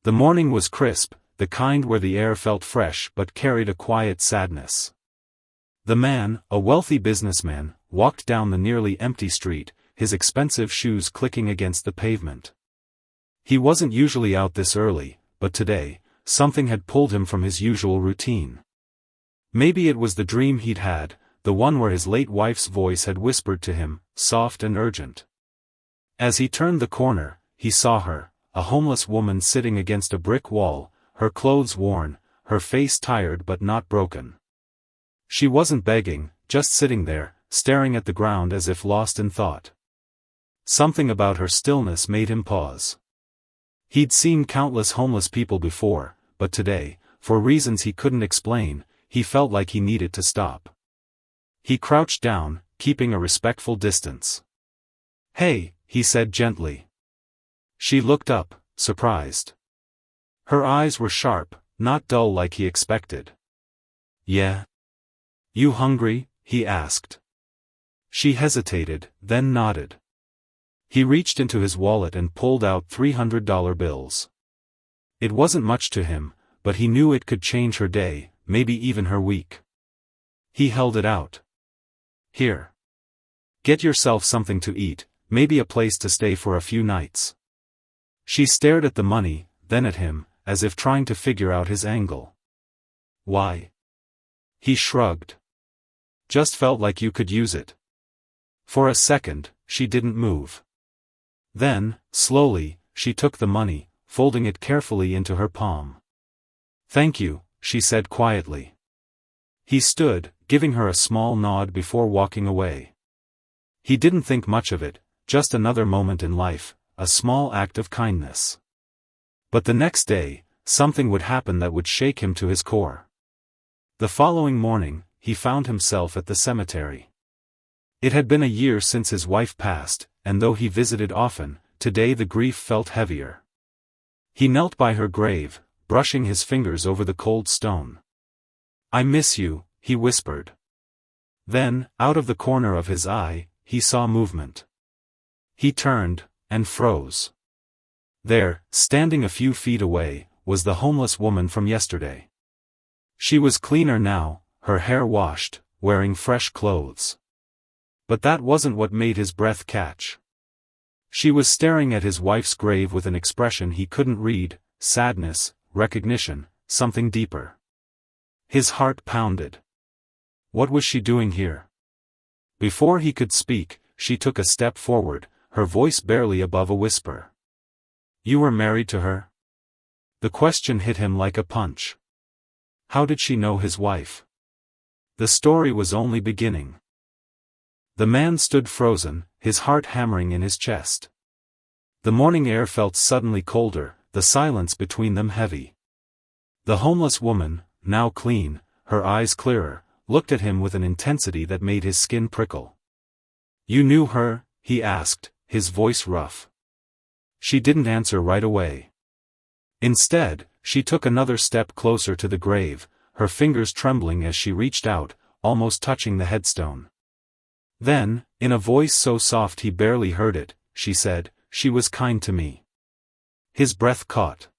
The morning was crisp, the kind where the air felt fresh but carried a quiet sadness. The man, a wealthy businessman, walked down the nearly empty street, his expensive shoes clicking against the pavement. He wasn't usually out this early, but today, something had pulled him from his usual routine. Maybe it was the dream he'd had, the one where his late wife's voice had whispered to him, soft and urgent. As he turned the corner, he saw her, a homeless woman sitting against a brick wall, her clothes worn, her face tired but not broken. She wasn't begging, just sitting there, staring at the ground as if lost in thought. Something about her stillness made him pause. He'd seen countless homeless people before, but today, for reasons he couldn't explain, he felt like he needed to stop. He crouched down, keeping a respectful distance. "Hey," he said gently. She looked up, surprised. Her eyes were sharp, not dull like he expected. "Yeah? You hungry?" he asked. She hesitated, then nodded. He reached into his wallet and pulled out $300 bills. It wasn't much to him, but he knew it could change her day, maybe even her week. He held it out. "Here. Get yourself something to eat, maybe a place to stay for a few nights." She stared at the money, then at him, as if trying to figure out his angle. "Why?" He shrugged. "Just felt like you could use it." For a second, she didn't move. Then, slowly, she took the money, folding it carefully into her palm. "Thank you," she said quietly. He stood, giving her a small nod before walking away. He didn't think much of it, just another moment in life, a small act of kindness. But the next day, something would happen that would shake him to his core. The following morning, he found himself at the cemetery. It had been a year since his wife passed, and though he visited often, today the grief felt heavier. He knelt by her grave, brushing his fingers over the cold stone. "I miss you," he whispered. Then, out of the corner of his eye, he saw movement. He turned, and froze. There, standing a few feet away, was the homeless woman from yesterday. She was cleaner now, her hair washed, wearing fresh clothes. But that wasn't what made his breath catch. She was staring at his wife's grave with an expression he couldn't read, sadness, recognition, something deeper. His heart pounded. What was she doing here? Before he could speak, she took a step forward, her voice barely above a whisper. "You were married to her?" The question hit him like a punch. How did she know his wife? The story was only beginning. The man stood frozen, his heart hammering in his chest. The morning air felt suddenly colder, the silence between them heavy. The homeless woman, now clean, her eyes clearer, looked at him with an intensity that made his skin prickle. "You knew her?" he asked, his voice rough. She didn't answer right away. Instead, she took another step closer to the grave, her fingers trembling as she reached out, almost touching the headstone. Then, in a voice so soft he barely heard it, she said, "She was kind to me." His breath caught.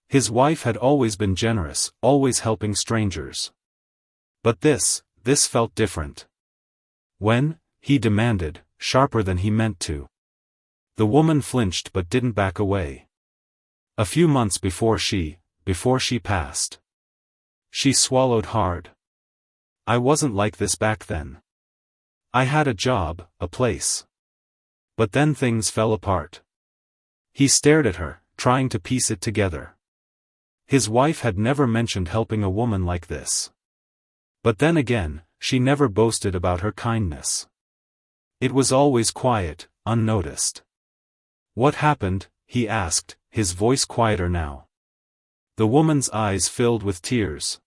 His wife had always been generous, always helping strangers. But this felt different. "When?" he demanded, sharper than he meant to. The woman flinched but didn't back away. "A few months before she passed." She swallowed hard. "I wasn't like this back then. I had a job, a place. But then things fell apart." He stared at her, trying to piece it together. His wife had never mentioned helping a woman like this. But then again, she never boasted about her kindness. It was always quiet, unnoticed. "What happened?" he asked, his voice quieter now. The woman's eyes filled with tears.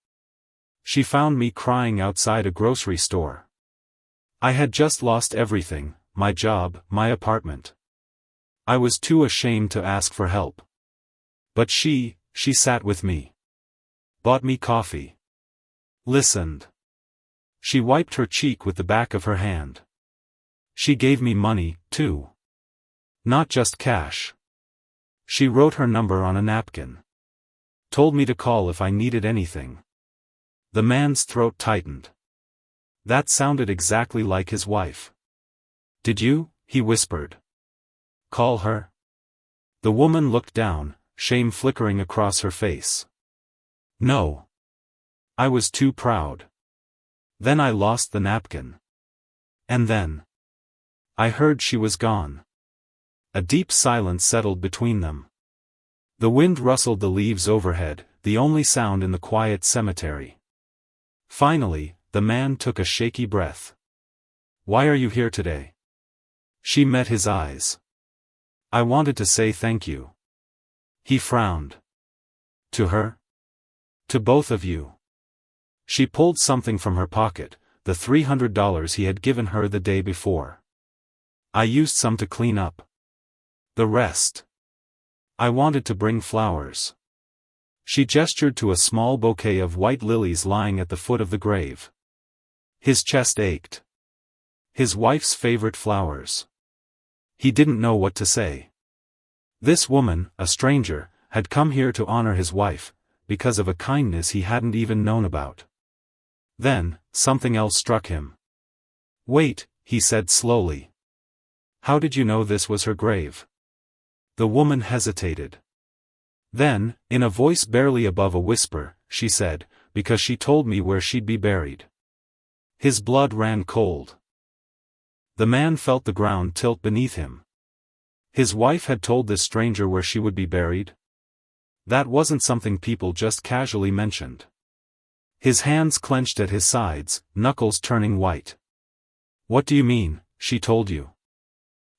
"She found me crying outside a grocery store. I had just lost everything, my job, my apartment. I was too ashamed to ask for help. But she sat with me. Bought me coffee. Listened. She wiped her cheek with the back of her hand. She gave me money, too. Not just cash. She wrote her number on a napkin. Told me to call if I needed anything. The man's throat tightened. That sounded exactly like his wife. Did you? He whispered. Call her? The woman looked down, shame flickering across her face. No. I was too proud. Then I lost the napkin. And then I heard she was gone. A deep silence settled between them. The wind rustled the leaves overhead, the only sound in the quiet cemetery. Finally, the man took a shaky breath. Why are you here today? She met his eyes. I wanted to say thank you. He frowned. To her? To both of you. She pulled something from her pocket, the $300 he had given her the day before. I used some to clean up. The rest. I wanted to bring flowers. She gestured to a small bouquet of white lilies lying at the foot of the grave. His chest ached. His wife's favorite flowers. He didn't know what to say. This woman, a stranger, had come here to honor his wife, because of a kindness he hadn't even known about. Then, something else struck him. Wait, he said slowly. How did you know this was her grave? The woman hesitated. Then, in a voice barely above a whisper, she said, because she told me where she'd be buried. His blood ran cold. The man felt the ground tilt beneath him. His wife had told this stranger where she would be buried? That wasn't something people just casually mentioned. His hands clenched at his sides, knuckles turning white. What do you mean, she told you?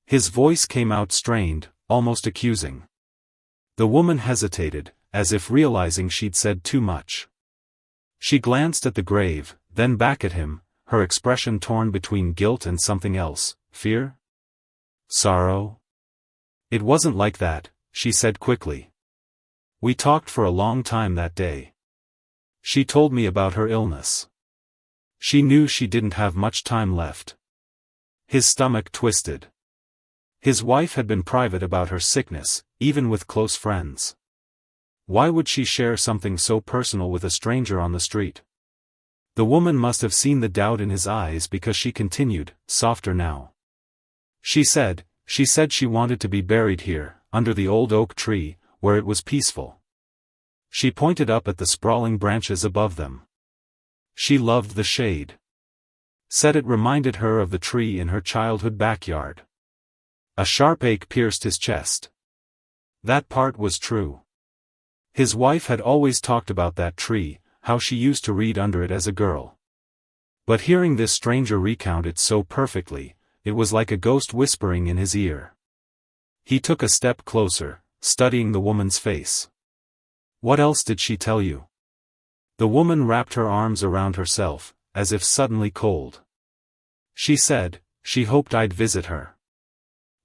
His voice came out strained, almost accusing. The woman hesitated, as if realizing she'd said too much. She glanced at the grave, then back at him, her expression torn between guilt and something else, fear? Sorrow? It wasn't like that, she said quickly. We talked for a long time that day. She told me about her illness. She knew she didn't have much time left. His stomach twisted. His wife had been private about her sickness, even with close friends. Why would she share something so personal with a stranger on the street? The woman must have seen the doubt in his eyes because she continued, softer now. She said she wanted to be buried here, under the old oak tree, where it was peaceful. She pointed up at the sprawling branches above them. She loved the shade. Said it reminded her of the tree in her childhood backyard. A sharp ache pierced his chest. That part was true. His wife had always talked about that tree, how she used to read under it as a girl. But hearing this stranger recount it so perfectly, it was like a ghost whispering in his ear. He took a step closer, studying the woman's face. What else did she tell you? The woman wrapped her arms around herself, as if suddenly cold. She said, she hoped I'd visit her.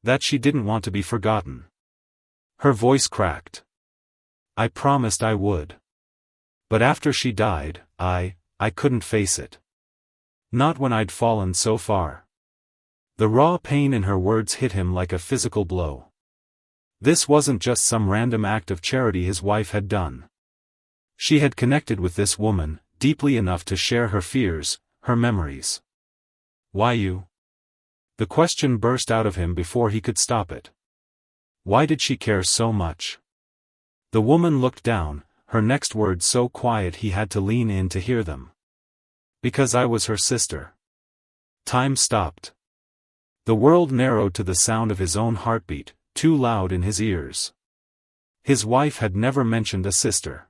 That she didn't want to be forgotten. Her voice cracked. I promised I would. But after she died, I couldn't face it. Not when I'd fallen so far. The raw pain in her words hit him like a physical blow. This wasn't just some random act of charity his wife had done. She had connected with this woman, deeply enough to share her fears, her memories. Why you? The question burst out of him before he could stop it. Why did she care so much? The woman looked down, her next words so quiet he had to lean in to hear them. Because I was her sister. Time stopped. The world narrowed to the sound of his own heartbeat, too loud in his ears. His wife had never mentioned a sister.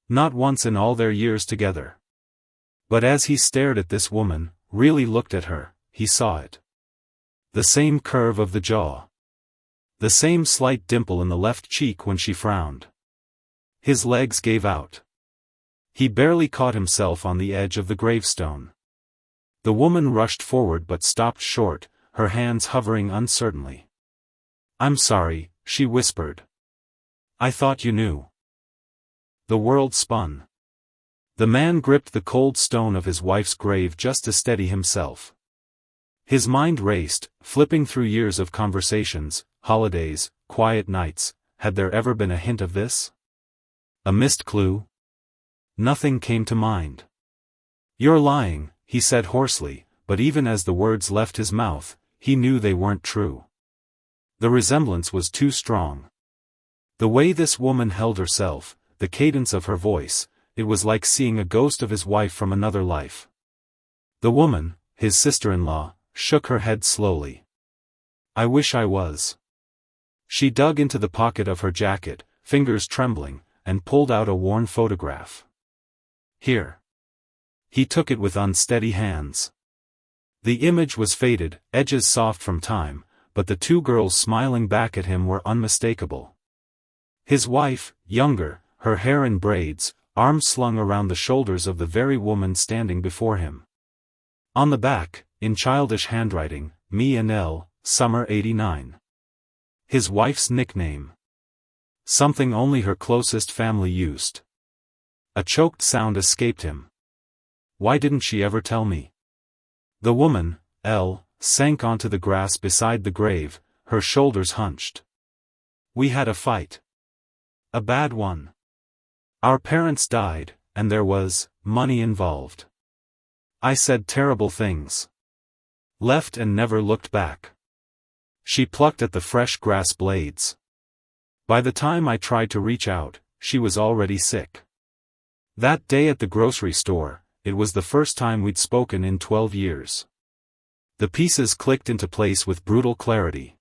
Not once in all their years together. But as he stared at this woman, really looked at her, he saw it. The same curve of the jaw. The same slight dimple in the left cheek when she frowned. His legs gave out. He barely caught himself on the edge of the gravestone. The woman rushed forward but stopped short, her hands hovering uncertainly. I'm sorry, she whispered. I thought you knew. The world spun. The man gripped the cold stone of his wife's grave just to steady himself. His mind raced, flipping through years of conversations, holidays, quiet nights, had there ever been a hint of this? A missed clue? Nothing came to mind. "You're lying," he said hoarsely, but even as the words left his mouth, he knew they weren't true. The resemblance was too strong. The way this woman held herself, the cadence of her voice, it was like seeing a ghost of his wife from another life. The woman, his sister-in-law, shook her head slowly. "I wish I was." She dug into the pocket of her jacket, fingers trembling, and pulled out a worn photograph. "Here." He took it with unsteady hands. The image was faded, edges soft from time, but the two girls smiling back at him were unmistakable. His wife, younger, her hair in braids, arms slung around the shoulders of the very woman standing before him. On the back, in childish handwriting, "Me and Elle, Summer '89. His wife's nickname. Something only her closest family used. A choked sound escaped him. Why didn't she ever tell me? The woman, Elle, sank onto the grass beside the grave, her shoulders hunched. We had a fight. A bad one. Our parents died, and there was money involved. I said terrible things. Left and never looked back. She plucked at the fresh grass blades. By the time I tried to reach out, she was already sick. That day at the grocery store, it was the first time we'd spoken in 12 years. The pieces clicked into place with brutal clarity.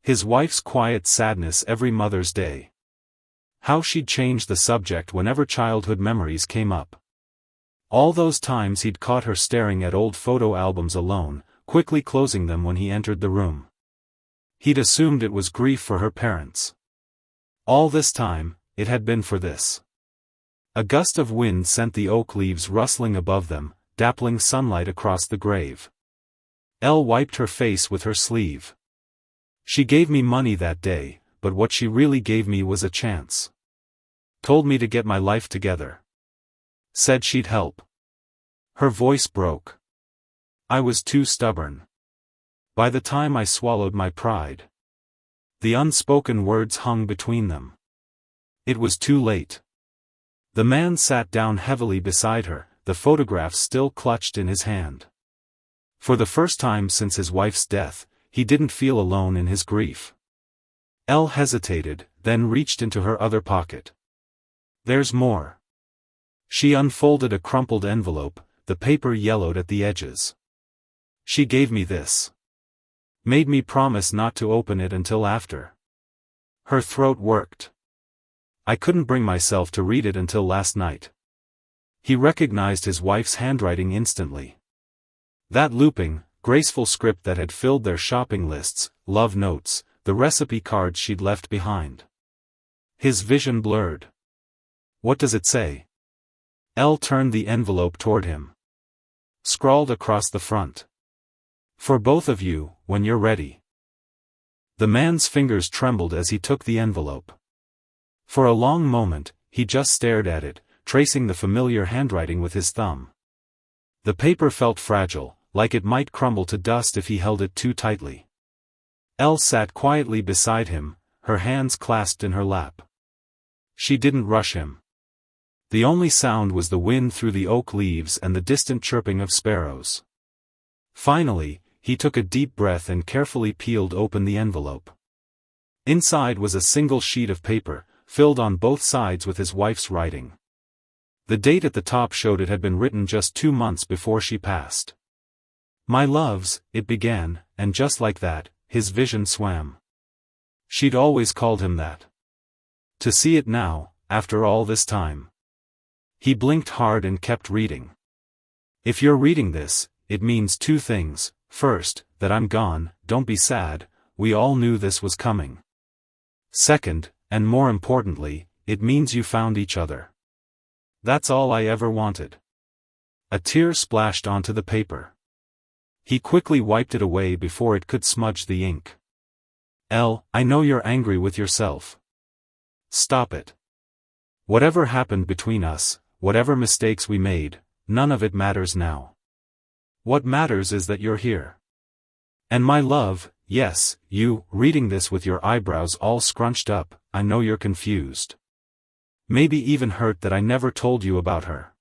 His wife's quiet sadness every Mother's Day. How she'd changed the subject whenever childhood memories came up. All those times he'd caught her staring at old photo albums alone, quickly closing them when he entered the room. He'd assumed it was grief for her parents. All this time, it had been for this. A gust of wind sent the oak leaves rustling above them, dappling sunlight across the grave. Elle wiped her face with her sleeve. She gave me money that day, but what she really gave me was a chance. Told me to get my life together. Said she'd help. Her voice broke. I was too stubborn. By the time I swallowed my pride. The unspoken words hung between them. It was too late. The man sat down heavily beside her, the photograph still clutched in his hand. For the first time since his wife's death, he didn't feel alone in his grief. Elle hesitated, then reached into her other pocket. There's more. She unfolded a crumpled envelope, the paper yellowed at the edges. She gave me this. Made me promise not to open it until after. Her throat worked. I couldn't bring myself to read it until last night. He recognized his wife's handwriting instantly. That looping, graceful script that had filled their shopping lists, love notes, the recipe cards she'd left behind. His vision blurred. What does it say? Elle turned the envelope toward him. Scrawled across the front. For both of you, when you're ready. The man's fingers trembled as he took the envelope. For a long moment, he just stared at it, tracing the familiar handwriting with his thumb. The paper felt fragile, like it might crumble to dust if he held it too tightly. Elle sat quietly beside him, her hands clasped in her lap. She didn't rush him. The only sound was the wind through the oak leaves and the distant chirping of sparrows. Finally, he took a deep breath and carefully peeled open the envelope. Inside was a single sheet of paper, filled on both sides with his wife's writing. The date at the top showed it had been written just 2 months before she passed. My loves, it began, and just like that, his vision swam. She'd always called him that. To see it now, after all this time. He blinked hard and kept reading. If you're reading this, it means 2 things. First, that I'm gone, don't be sad, we all knew this was coming. Second, and more importantly, it means you found each other. That's all I ever wanted. A tear splashed onto the paper. He quickly wiped it away before it could smudge the ink. Elle, I know you're angry with yourself. Stop it. Whatever happened between us, whatever mistakes we made, none of it matters now. What matters is that you're here. And my love, yes, you, reading this with your eyebrows all scrunched up, I know you're confused. Maybe even hurt that I never told you about her.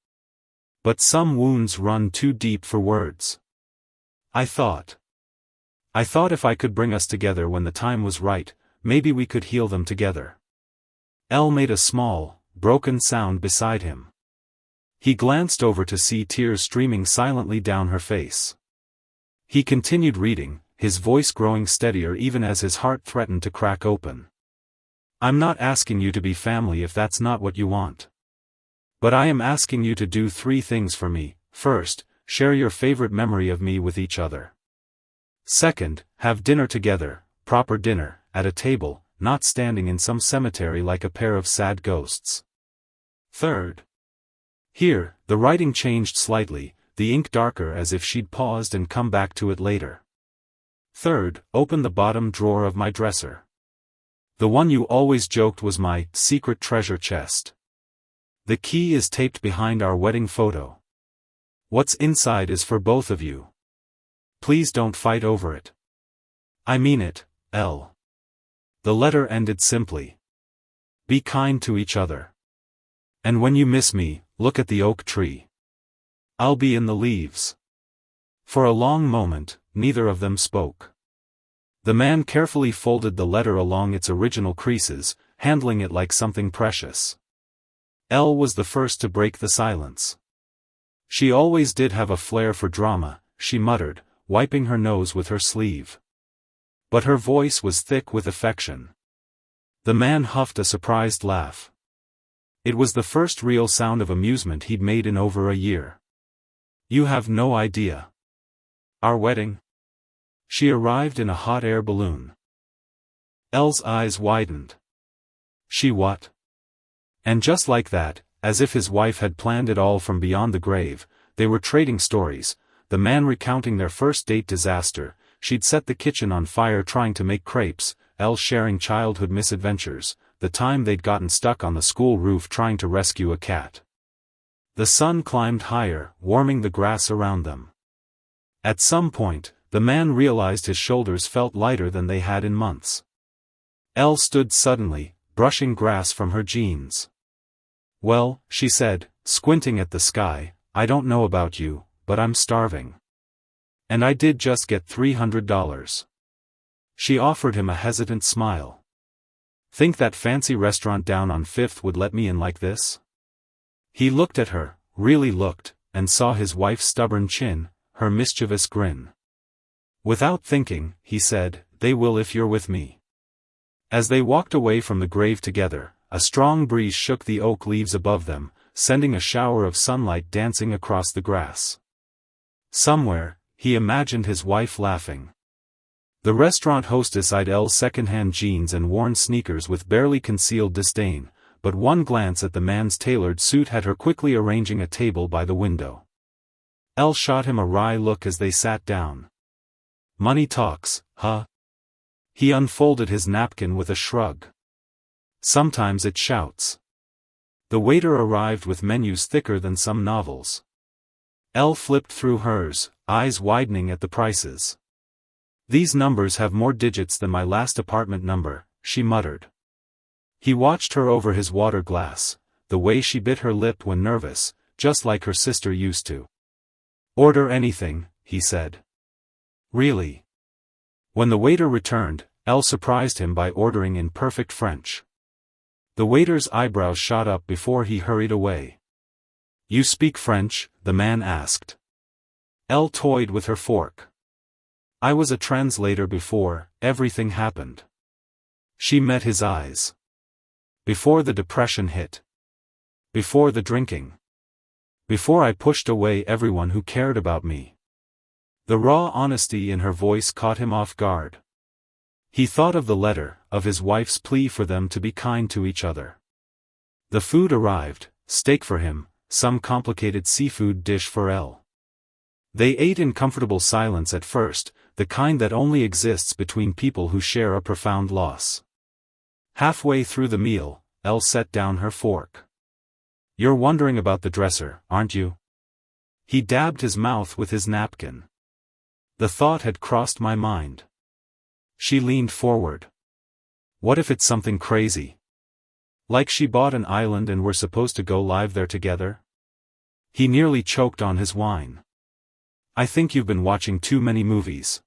But some wounds run too deep for words. I thought if I could bring us together when the time was right, maybe we could heal them together." Elle made a small, broken sound beside him. He glanced over to see tears streaming silently down her face. He continued reading, his voice growing steadier even as his heart threatened to crack open. "I'm not asking you to be family if that's not what you want. But I am asking you to do 3 things for me. First, share your favorite memory of me with each other. Second, have dinner together, proper dinner, at a table, not standing in some cemetery like a pair of sad ghosts. Third." Here, the writing changed slightly, the ink darker as if she'd paused and come back to it later. "Third, open the bottom drawer of my dresser. The one you always joked was my secret treasure chest. The key is taped behind our wedding photo. What's inside is for both of you. Please don't fight over it. I mean it, Elle." The letter ended simply. "Be kind to each other. And when you miss me, look at the oak tree. I'll be in the leaves." For a long moment, neither of them spoke. The man carefully folded the letter along its original creases, handling it like something precious. Elle was the first to break the silence. "She always did have a flair for drama," she muttered, wiping her nose with her sleeve. But her voice was thick with affection. The man huffed a surprised laugh. It was the first real sound of amusement he'd made in over a year. "You have no idea. Our wedding? She arrived in a hot air balloon." Elle's eyes widened. "She what?" And just like that, as if his wife had planned it all from beyond the grave, they were trading stories, the man recounting their first date disaster, she'd set the kitchen on fire trying to make crepes, Elle sharing childhood misadventures, the time they'd gotten stuck on the school roof trying to rescue a cat. The sun climbed higher, warming the grass around them. At some point, the man realized his shoulders felt lighter than they had in months. Elle stood suddenly, brushing grass from her jeans. "Well," she said, squinting at the sky, "I don't know about you, but I'm starving. And I did just get $300. She offered him a hesitant smile. "Think that fancy restaurant down on 5th would let me in like this?" He looked at her, really looked, and saw his wife's stubborn chin, her mischievous grin. Without thinking, he said, "They will if you're with me." As they walked away from the grave together, a strong breeze shook the oak leaves above them, sending a shower of sunlight dancing across the grass. Somewhere, he imagined his wife laughing. The restaurant hostess eyed Elle's second-hand jeans and worn sneakers with barely concealed disdain, but one glance at the man's tailored suit had her quickly arranging a table by the window. Elle shot him a wry look as they sat down. "Money talks, huh?" He unfolded his napkin with a shrug. "Sometimes it shouts." The waiter arrived with menus thicker than some novels. Elle flipped through hers, eyes widening at the prices. "These numbers have more digits than my last apartment number," she muttered. He watched her over his water glass, the way she bit her lip when nervous, just like her sister used to. "Order anything," he said. "Really?" When the waiter returned, Elle surprised him by ordering in perfect French. The waiter's eyebrows shot up before he hurried away. "You speak French?" the man asked. Elle toyed with her fork. "I was a translator before everything happened." She met his eyes. "Before the depression hit. Before the drinking. Before I pushed away everyone who cared about me." The raw honesty in her voice caught him off guard. He thought of the letter, of his wife's plea for them to be kind to each other. The food arrived, steak for him, some complicated seafood dish for Elle. They ate in comfortable silence at first, the kind that only exists between people who share a profound loss. Halfway through the meal, Elle set down her fork. "You're wondering about the dresser, aren't you?" He dabbed his mouth with his napkin. "The thought had crossed my mind." She leaned forward. "What if it's something crazy?" Like she bought an island and were supposed to go live there together? He nearly choked on his wine. I think you've been watching too many movies.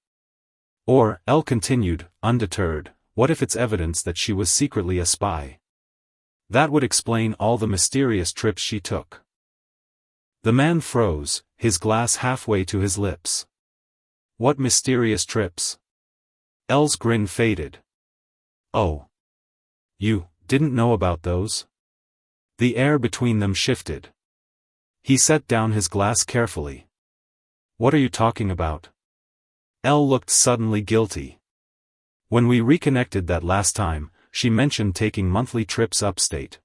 Or, Elle continued, undeterred, what if it's evidence that she was secretly a spy? That would explain all the mysterious trips she took. The man froze, his glass halfway to his lips. What mysterious trips? Elle's grin faded. Oh. You didn't know about those? The air between them shifted. He set down his glass carefully. What are you talking about? Elle looked suddenly guilty. When we reconnected that last time, she mentioned taking monthly trips upstate.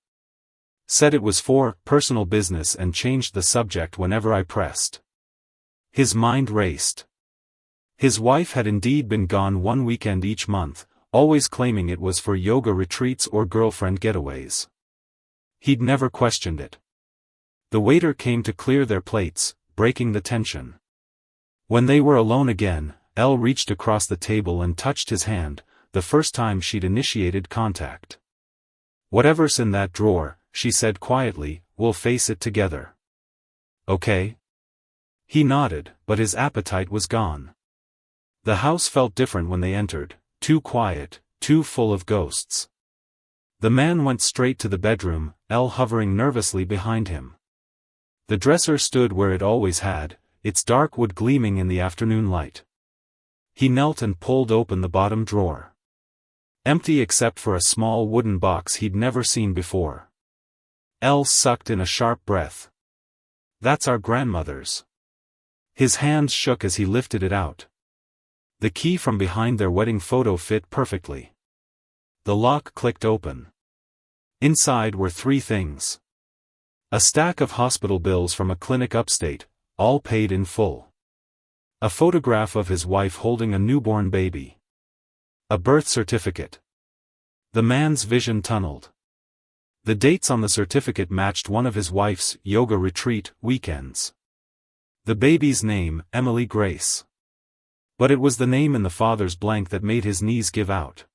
Said it was for personal business and changed the subject whenever I pressed. His mind raced. His wife had indeed been gone one weekend each month, always claiming it was for yoga retreats or girlfriend getaways. He'd never questioned it. The waiter came to clear their plates, breaking the tension. When they were alone again, Elle reached across the table and touched his hand, the first time she'd initiated contact. Whatever's in that drawer, she said quietly, we'll face it together. Okay? He nodded, but his appetite was gone. The house felt different when they entered, too quiet, too full of ghosts. The man went straight to the bedroom, Elle hovering nervously behind him. The dresser stood where it always had, its dark wood gleaming in the afternoon light. He knelt and pulled open the bottom drawer. Empty except for a small wooden box he'd never seen before. Elle sucked in a sharp breath. That's our grandmother's. His hands shook as he lifted it out. The key from behind their wedding photo fit perfectly. The lock clicked open. Inside were 3 things. A stack of hospital bills from a clinic upstate, all paid in full. A photograph of his wife holding a newborn baby. A birth certificate. The man's vision tunneled. The dates on the certificate matched one of his wife's yoga retreat weekends. The baby's name, Emily Grace. But it was the name in the father's blank that made his knees give out.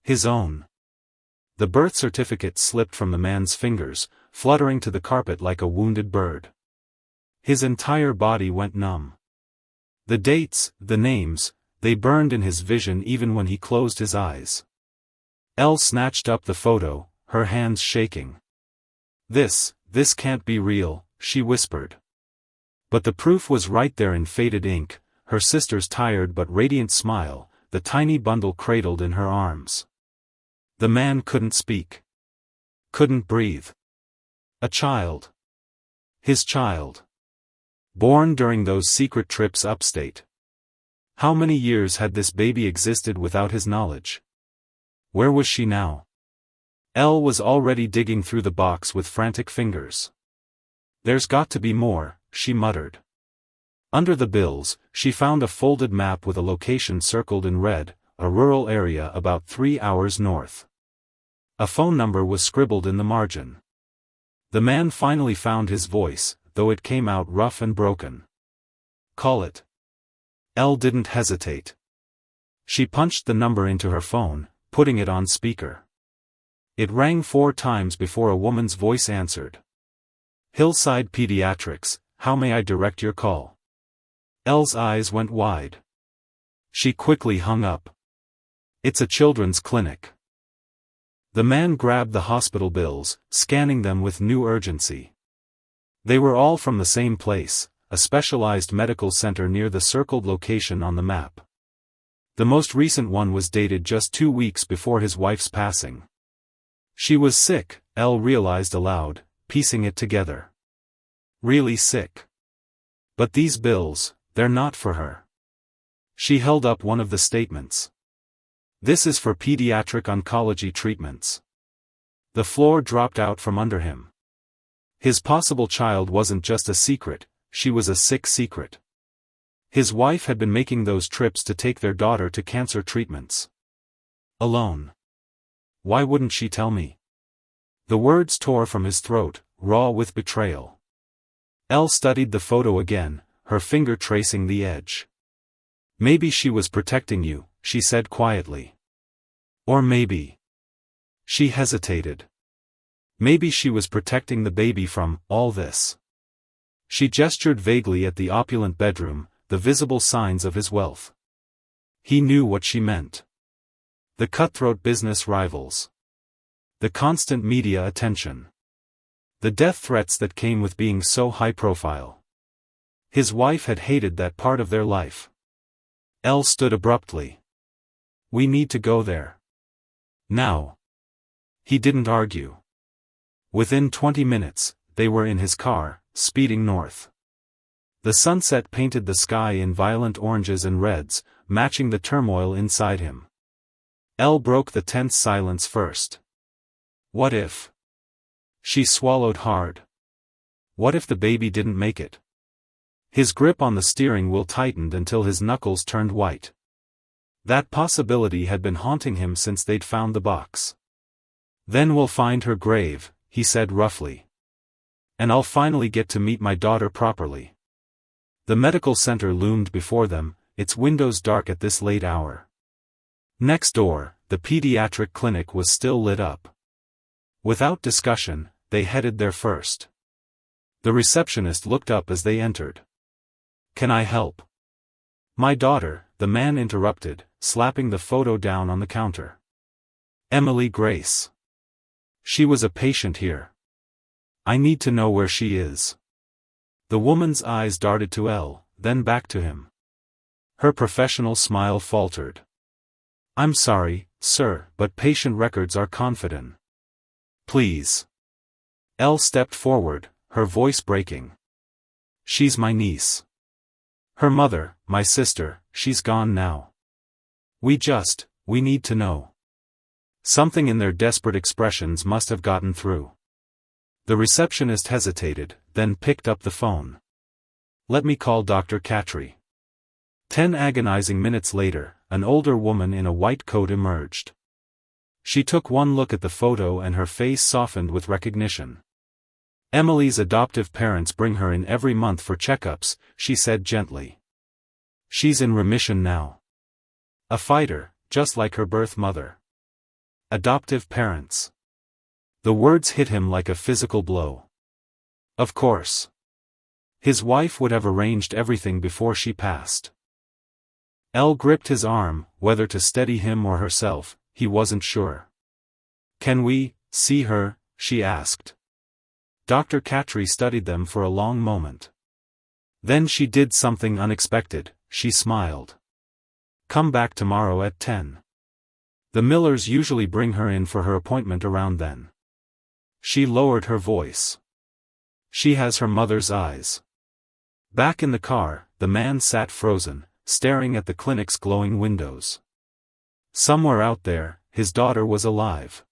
His own. The birth certificate slipped from the man's fingers, fluttering to the carpet like a wounded bird. His entire body went numb. The dates, the names, they burned in his vision even when he closed his eyes. Elle snatched up the photo, her hands shaking. This can't be real, she whispered. But the proof was right there in faded ink, her sister's tired but radiant smile, the tiny bundle cradled in her arms. The man couldn't speak. Couldn't breathe. A child. His child. Born during those secret trips upstate. How many years had this baby existed without his knowledge? Where was she now? Elle was already digging through the box with frantic fingers. There's got to be more, she muttered. Under the bills, she found a folded map with a location circled in red, a rural area about 3 hours north. A phone number was scribbled in the margin. The man finally found his voice, though it came out rough and broken. Call it. Elle didn't hesitate. She punched the number into her phone, putting it on speaker. It rang 4 times before a woman's voice answered. Hillside Pediatrics, how may I direct your call? Elle's eyes went wide. She quickly hung up. It's a children's clinic. The man grabbed the hospital bills, scanning them with new urgency. They were all from the same place, a specialized medical center near the circled location on the map. The most recent one was dated just 2 weeks before his wife's passing. She was sick, Elle realized aloud, piecing it together. Really sick. But these bills, they're not for her. She held up one of the statements. This is for pediatric oncology treatments. The floor dropped out from under him. His possible child wasn't just a secret, she was a sick secret. His wife had been making those trips to take their daughter to cancer treatments. Alone. Why wouldn't she tell me? The words tore from his throat, raw with betrayal. Elle studied the photo again, her finger tracing the edge. Maybe she was protecting you, she said quietly. Or maybe. She hesitated. Maybe she was protecting the baby from all this. She gestured vaguely at the opulent bedroom, the visible signs of his wealth. He knew what she meant. The cutthroat business rivals. The constant media attention. The death threats that came with being so high-profile. His wife had hated that part of their life. Elle stood abruptly. We need to go there. Now. He didn't argue. Within 20 minutes, they were in his car, speeding north. The sunset painted the sky in violent oranges and reds, matching the turmoil inside him. Elle broke the tense silence first. What if? She swallowed hard. What if the baby didn't make it? His grip on the steering wheel tightened until his knuckles turned white. That possibility had been haunting him since they'd found the box. Then we'll find her grave, he said roughly. And I'll finally get to meet my daughter properly. The medical center loomed before them, its windows dark at this late hour. Next door, the pediatric clinic was still lit up. Without discussion, they headed there first. The receptionist looked up as they entered. Can I help? My daughter, the man interrupted, slapping the photo down on the counter. Emily Grace. She was a patient here. I need to know where she is. The woman's eyes darted to Elle, then back to him. Her professional smile faltered. I'm sorry, sir, but patient records are confidential. Please. Elle stepped forward, her voice breaking. She's my niece. Her mother, my sister, she's gone now. We need to know. Something in their desperate expressions must have gotten through. The receptionist hesitated, then picked up the phone. Let me call Dr. Catry. 10 agonizing minutes later, an older woman in a white coat emerged. She took one look at the photo and her face softened with recognition. Emily's adoptive parents bring her in every month for checkups, she said gently. She's in remission now. A fighter, just like her birth mother. Adoptive parents. The words hit him like a physical blow. Of course. His wife would have arranged everything before she passed. Elle gripped his arm, whether to steady him or herself, he wasn't sure. Can we see her? She asked. Dr. Catry studied them for a long moment. Then she did something unexpected, she smiled. Come back tomorrow at 10. The Millers usually bring her in for her appointment around then. She lowered her voice. She has her mother's eyes. Back in the car, the man sat frozen, staring at the clinic's glowing windows. Somewhere out there, his daughter was alive.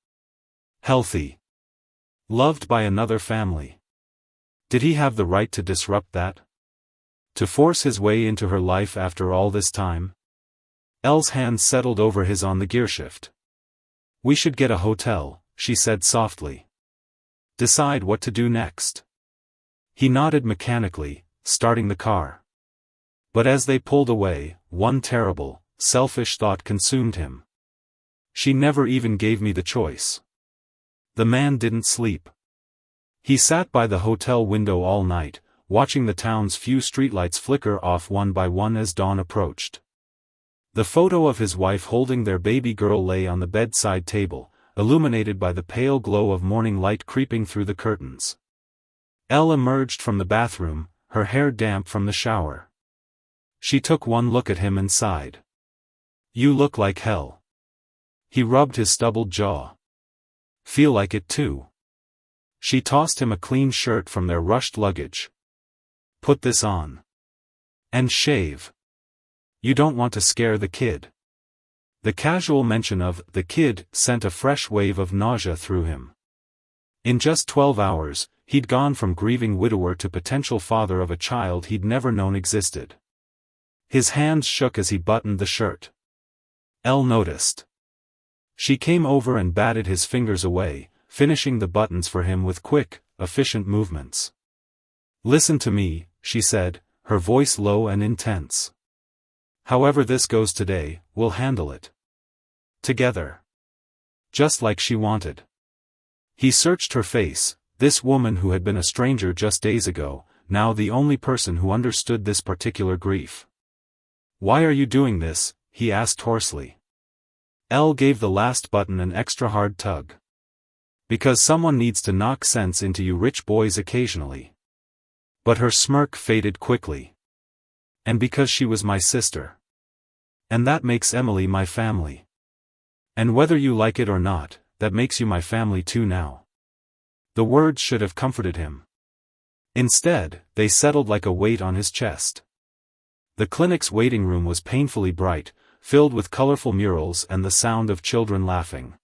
Healthy. Loved by another family. Did he have the right to disrupt that? To force his way into her life after all this time? Elle's hand settled over his on the gearshift. We should get a hotel, she said softly. Decide what to do next. He nodded mechanically, starting the car. But as they pulled away, one terrible, selfish thought consumed him. She never even gave me the choice. The man didn't sleep. He sat by the hotel window all night, watching the town's few streetlights flicker off one by one as dawn approached. The photo of his wife holding their baby girl lay on the bedside table, illuminated by the pale glow of morning light creeping through the curtains. Elle emerged from the bathroom, her hair damp from the shower. She took one look at him and sighed. You look like hell. He rubbed his stubbled jaw. Feel like it too. She tossed him a clean shirt from their rushed luggage. Put this on. And shave. You don't want to scare the kid. The casual mention of the kid sent a fresh wave of nausea through him. In just 12 hours, he'd gone from grieving widower to potential father of a child he'd never known existed. His hands shook as he buttoned the shirt. Elle noticed. She came over and batted his fingers away, finishing the buttons for him with quick, efficient movements. Listen to me, she said, her voice low and intense. However this goes today, we'll handle it. Together. Just like she wanted. He searched her face, this woman who had been a stranger just days ago, now the only person who understood this particular grief. "Why are you doing this?" he asked hoarsely. Elle gave the last button an extra hard tug. "Because someone needs to knock sense into you rich boys occasionally." But her smirk faded quickly. "And because she was my sister. And that makes Emily my family. And whether you like it or not, that makes you my family too now." The words should have comforted him. Instead, they settled like a weight on his chest. The clinic's waiting room was painfully bright, filled with colorful murals and the sound of children laughing.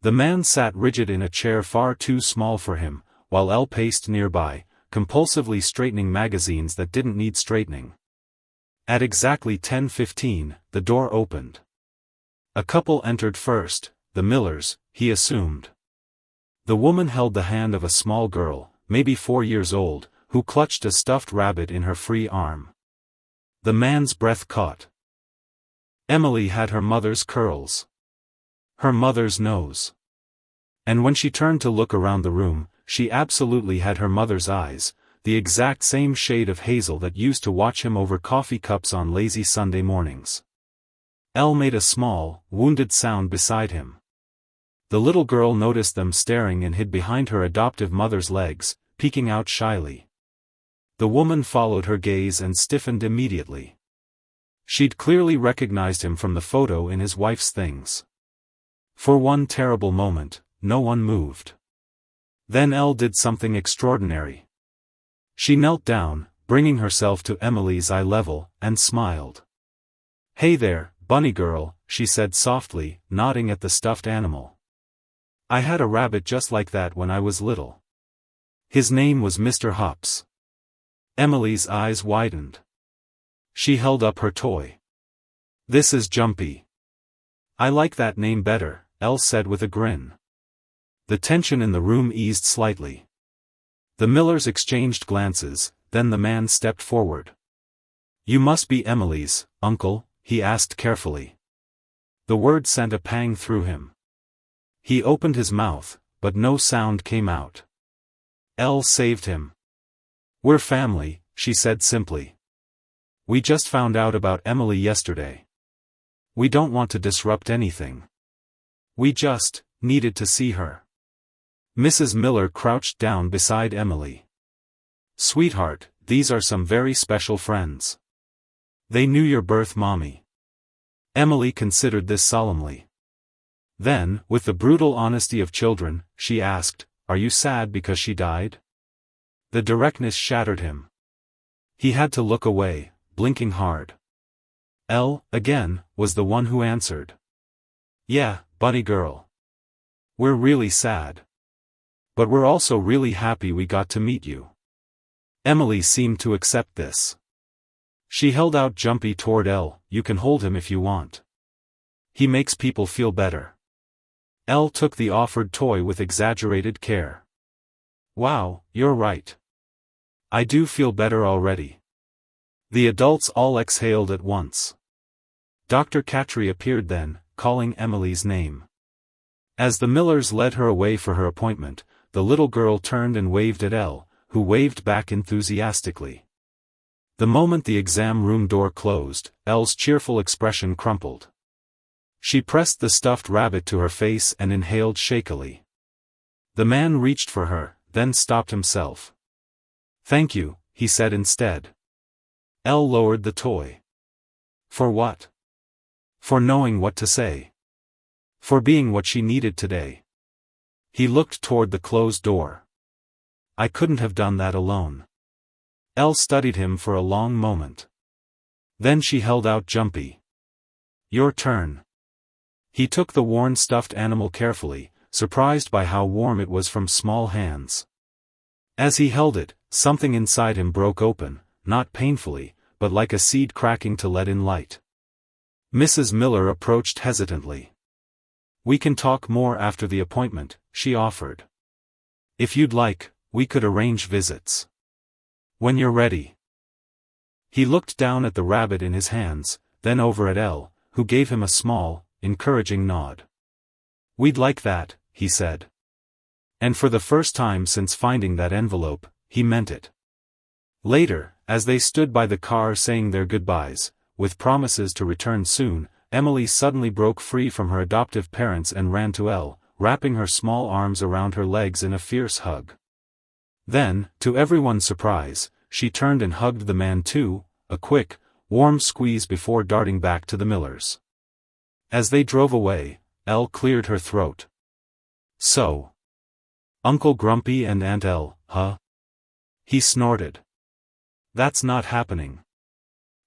The man sat rigid in a chair far too small for him, while Elle paced nearby, compulsively straightening magazines that didn't need straightening. At exactly 10:15, the door opened. A couple entered first, the Millers, he assumed. The woman held the hand of a small girl, maybe 4 years old, who clutched a stuffed rabbit in her free arm. The man's breath caught. Emily had her mother's curls. Her mother's nose. And when she turned to look around the room, she absolutely had her mother's eyes, the exact same shade of hazel that used to watch him over coffee cups on lazy Sunday mornings. Elle made a small, wounded sound beside him. The little girl noticed them staring and hid behind her adoptive mother's legs, peeking out shyly. The woman followed her gaze and stiffened immediately. She'd clearly recognized him from the photo in his wife's things. For one terrible moment, no one moved. Then Elle did something extraordinary. She knelt down, bringing herself to Emily's eye level, and smiled. "Hey there, bunny girl," she said softly, nodding at the stuffed animal. "I had a rabbit just like that when I was little. His name was Mr. Hops." Emily's eyes widened. She held up her toy. "This is Jumpy." "I like that name better," Elle said with a grin. The tension in the room eased slightly. The Millers exchanged glances, then the man stepped forward. "You must be Emily's, uncle," he asked carefully. The word sent a pang through him. He opened his mouth, but no sound came out. Elle saved him. "We're family," she said simply. "We just found out about Emily yesterday. We don't want to disrupt anything. We just needed to see her." Mrs. Miller crouched down beside Emily. "Sweetheart, these are some very special friends. They knew your birth, Mommy." Emily considered this solemnly. Then, with the brutal honesty of children, she asked, "Are you sad because she died?" The directness shattered him. He had to look away, blinking hard. Elle, again, was the one who answered. "Yeah, bunny girl. We're really sad. But we're also really happy we got to meet you." Emily seemed to accept this. She held out Jumpy toward Elle. "You can hold him if you want. He makes people feel better." Elle took the offered toy with exaggerated care. "Wow, you're right. I do feel better already." The adults all exhaled at once. Dr. Catry appeared then, calling Emily's name. As the Millers led her away for her appointment, the little girl turned and waved at Elle, who waved back enthusiastically. The moment the exam room door closed, Elle's cheerful expression crumpled. She pressed the stuffed rabbit to her face and inhaled shakily. The man reached for her, then stopped himself. "Thank you," he said instead. Elle lowered the toy. "For what?" "For knowing what to say. For being what she needed today." He looked toward the closed door. "I couldn't have done that alone." Elle studied him for a long moment. Then she held out Jumpy. "Your turn." He took the worn stuffed animal carefully, surprised by how warm it was from small hands. As he held it, something inside him broke open, not painfully, but like a seed cracking to let in light. Mrs. Miller approached hesitantly. "We can talk more after the appointment," she offered. "If you'd like, we could arrange visits. When you're ready." He looked down at the rabbit in his hands, then over at Elle, who gave him a small, encouraging nod. "We'd like that," he said. And for the first time since finding that envelope, he meant it. Later, as they stood by the car saying their goodbyes, with promises to return soon, Emily suddenly broke free from her adoptive parents and ran to Elle, wrapping her small arms around her legs in a fierce hug. Then, to everyone's surprise, she turned and hugged the man too, a quick, warm squeeze before darting back to the Millers. As they drove away, Elle cleared her throat. So, Uncle Grumpy and Aunt Elle, huh? He snorted. That's not happening.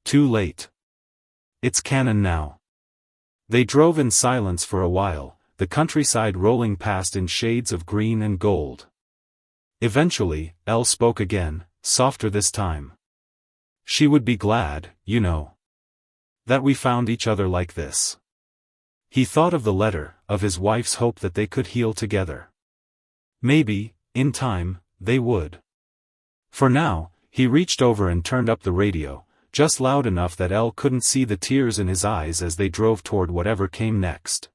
Too late. It's canon now. They drove in silence for a while, the countryside rolling past in shades of green and gold. Eventually, Elle spoke again, softer this time. She would be glad, you know, that we found each other like this. He thought of the letter, of his wife's hope that they could heal together. Maybe, in time, they would. For now, he reached over and turned up the radio, just loud enough that Elle couldn't see the tears in his eyes as they drove toward whatever came next.